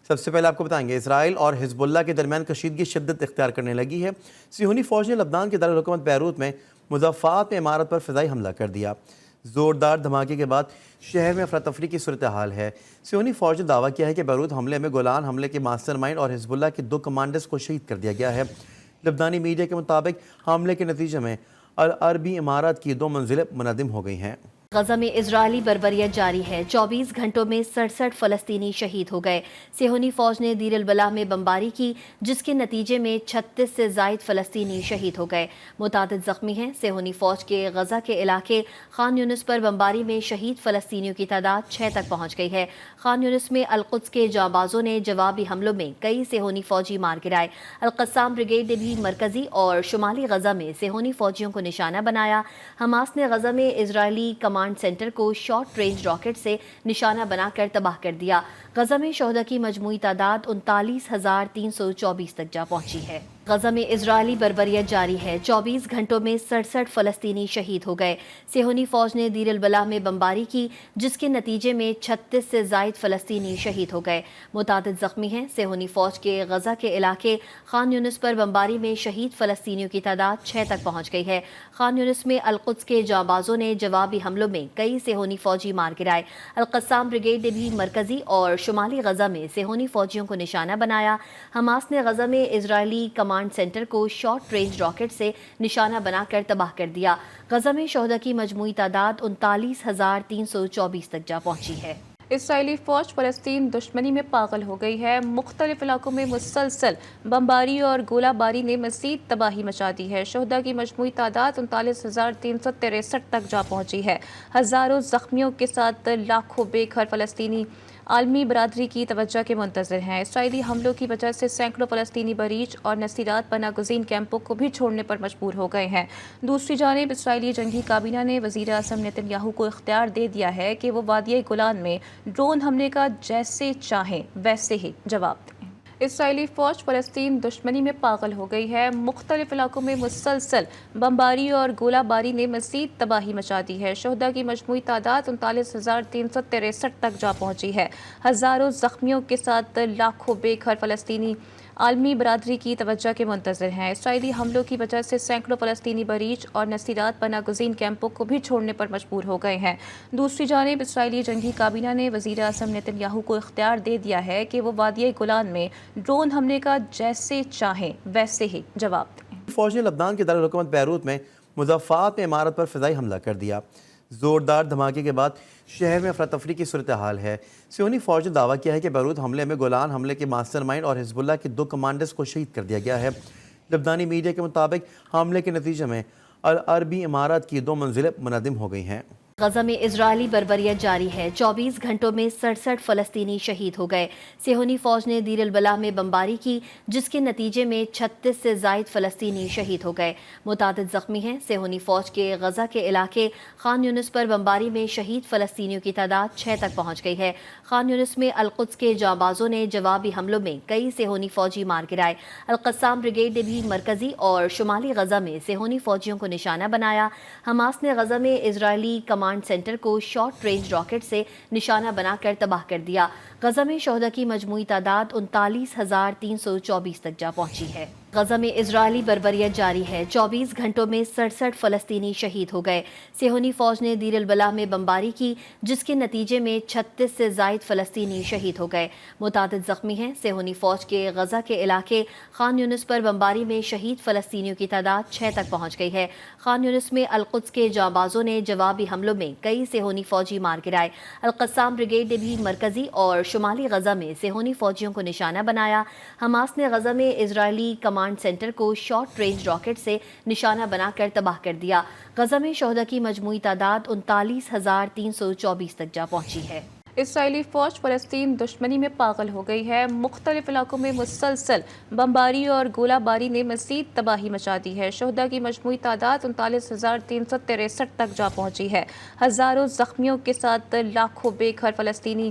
سب سے پہلے آپ کو بتائیں گے اسرائیل اور حزب اللہ کے درمیان کشیدگی شدت اختیار کرنے لگی ہے۔ صہیونی فوج نے لبنان کے دارالحکومت بیروت میں مضافات میں عمارت پر فضائی حملہ کر دیا۔ زوردار دھماکے کے بعد شہر میں افراتفری کی صورتحال ہے۔ صہیونی فوج نے دعویٰ کیا ہے کہ بیروت حملے میں گولان حملے کے ماسٹر مائنڈ اور حزب اللہ کے 2 کمانڈرز کو شہید کر دیا گیا ہے۔ لبنانی میڈیا کے مطابق حملے کے نتیجے میں العربی عمارت کی 2 منزلیں منہدم ہو گئی ہیں۔ غزہ میں اسرائیلی بربریت جاری ہے۔ 24 گھنٹوں میں 67 فلسطینی شہید ہو گئے۔ صہیونی فوج نے دیر البلح میں بمباری کی، جس کے نتیجے میں 36 سے زائد فلسطینی شہید ہو گئے۔ متعدد زخمی ہیں۔ صہیونی فوج کے غزہ کے علاقے خان یونس پر بمباری میں شہید فلسطینیوں کی تعداد 6 تک پہنچ گئی ہے۔ خان یونس میں القدس کے جانبازوں نے جوابی حملوں میں کئی صہیونی فوجی مار گرائے۔ القسام بریگیڈ نے بھی مرکزی اور شمالی غزہ میں صہیونی فوجیوں کو نشانہ بنایا۔ حماس نے غزہ میں اسرائیلی کمانڈ سینٹر کو شارٹ رینج راکٹ سے نشانہ بنا کر تباہ کر دیا۔ غزہ میں شہداء کی مجموعی تعداد 39,324 تک جا پہنچی ہے۔ غزہ میں اسرائیلی بربریت جاری ہے۔ 24 گھنٹوں میں 67 فلسطینی شہید ہو گئے۔ صہیونی فوج نے دیر البلح میں بمباری کی، جس کے نتیجے میں 36 سے زائد فلسطینی شہید ہو گئے۔ متعدد زخمی ہیں۔ صہیونی فوج کے غزہ کے علاقے خان یونس پر بمباری میں شہید فلسطینیوں کی تعداد 6 تک پہنچ گئی ہے۔ خان یونس میں القدس کے جانبازوں نے جوابی حملوں میں کئی صہیونی فوجی مار گرائے۔ القسام بریگیڈ نے بھی مرکزی اور شمالی غزہ میں صہیونی فوجیوں کو نشانہ بنایا۔ حماس نے غزہ میں اسرائیلی کمانڈ سینٹر کو شارٹ رینج راکٹ سے نشانہ بنا کر تباہ کر دیا۔ غزہ میں شہداء کی مجموعی تعداد 39,324 تک جا پہنچی ہے۔ اسرائیلی فوج فلسطین دشمنی میں پاگل ہو گئی ہے۔ مختلف علاقوں میں مسلسل بمباری اور گولہ باری نے مزید تباہی مچا دی ہے۔ شہداء کی مجموعی تعداد 39,363 تک جا پہنچی ہے۔ ہزاروں زخمیوں کے ساتھ لاکھوں بے گھر فلسطینی عالمی برادری کی توجہ کے منتظر ہیں۔ اسرائیلی حملوں کی وجہ سے سینکڑوں فلسطینی بریج اور نصیرات پناہ گزین کیمپوں کو بھی چھوڑنے پر مجبور ہو گئے ہیں۔ دوسری جانب اسرائیلی جنگی کابینہ نے وزیر اعظم نیتن یاہو کو اختیار دے دیا ہے کہ وہ وادی گولان میں ڈرون حملے کا جیسے چاہیں ویسے ہی جواب دیں۔ اسرائیلی فوج فلسطین دشمنی میں پاگل ہو گئی ہے۔ مختلف علاقوں میں مسلسل بمباری اور گولہ باری نے مزید تباہی مچا دی ہے۔ شہداء کی مجموعی تعداد 39,363 تک جا پہنچی ہے۔ ہزاروں زخمیوں کے ساتھ لاکھوں بے گھر فلسطینی عالمی برادری کی توجہ کے منتظر ہیں۔ اسرائیلی حملوں کی وجہ سے سینکڑوں فلسطینی بریج اور نصیرات پناہ گزین کیمپوں کو بھی چھوڑنے پر مجبور ہو گئے ہیں۔ دوسری جانب اسرائیلی جنگی کابینہ نے وزیر اعظم نیتن یاہو کو اختیار دے دیا ہے کہ وہ وادی گولان میں ڈرون حملے کا جیسے چاہیں ویسے ہی جواب دیں۔ فوج نے لبنان کے دارالحکومت بیروت میں مضافات میں عمارت پر فضائی حملہ کر دیا۔ زوردار دھماکے کے بعد شہر میں افراتفری کی صورتحال ہے۔ صہیونی فوج نے دعویٰ کیا ہے کہ بیروت حملے میں گولان حملے کے ماسٹر مائنڈ اور حزب اللہ کے 2 کمانڈرز کو شہید کر دیا گیا ہے۔ لبنانی میڈیا کے مطابق حملے کے نتیجے میں العربی عمارت کی 2 منزلیں منہدم ہو گئی ہیں۔ غزہ میں اسرائیلی بربریت جاری ہے۔ 24 گھنٹوں میں 67 فلسطینی شہید ہو گئے۔ صہیونی فوج نے دیر البلح میں بمباری کی، جس کے نتیجے میں 36 سے زائد فلسطینی شہید ہو گئے۔ متعدد زخمی ہیں۔ صہیونی فوج کے غزہ کے علاقے خان یونس پر بمباری میں شہید فلسطینیوں کی تعداد 6 تک پہنچ گئی ہے۔ خان یونس میں القدس کے جانبازوں نے جوابی حملوں میں کئی صہیونی فوجی مار گرائے۔ القسام بریگیڈ نے بھی مرکزی اور شمالی غزہ میں صہیونی فوجیوں کو نشانہ بنایا۔ حماس نے غزہ میں اسرائیلی کمانڈ سینٹر کو شارٹ رینج راکٹ سے نشانہ بنا کر تباہ کر دیا۔ غزہ میں شہداء کی مجموعی تعداد 39,324 تک جا پہنچی ہے۔ غزہ میں اسرائیلی بربریت جاری ہے۔ 24 گھنٹوں میں 67 فلسطینی شہید ہو گئے۔ صہیونی فوج نے دیر البلح میں بمباری کی، جس کے نتیجے میں 36 سے زائد فلسطینی شہید ہو گئے۔ متعدد زخمی ہیں۔ صہیونی فوج کے غزہ کے علاقے خان یونس پر بمباری میں شہید فلسطینیوں کی تعداد 6 تک پہنچ گئی ہے۔ خان یونس میں القدس کے جانبازوں نے جوابی حملوں میں کئی صہیونی فوجی مار گرائے۔ القسام بریگیڈ نے بھی مرکزی اور شمالی غزہ میں صہیونی فوجیوں کو نشانہ بنایا۔ حماس نے غزہ میں اسرائیلی کمانڈ سینٹر کو شارٹ رینج راکٹ سے نشانہ بنا کر تباہ کر دیا۔ غزہ میں شہداء کی مجموعی تعداد 39,324 تک جا پہنچی ہے۔ اسرائیلی فوج فلسطین دشمنی میں پاگل ہو گئی ہے۔ مختلف علاقوں میں مسلسل بمباری اور گولہ باری نے مزید تباہی مچا دی ہے۔ شہداء کی مجموعی تعداد 39,363 تک جا پہنچی ہے۔ ہزاروں زخمیوں کے ساتھ لاکھوں بے گھر فلسطینی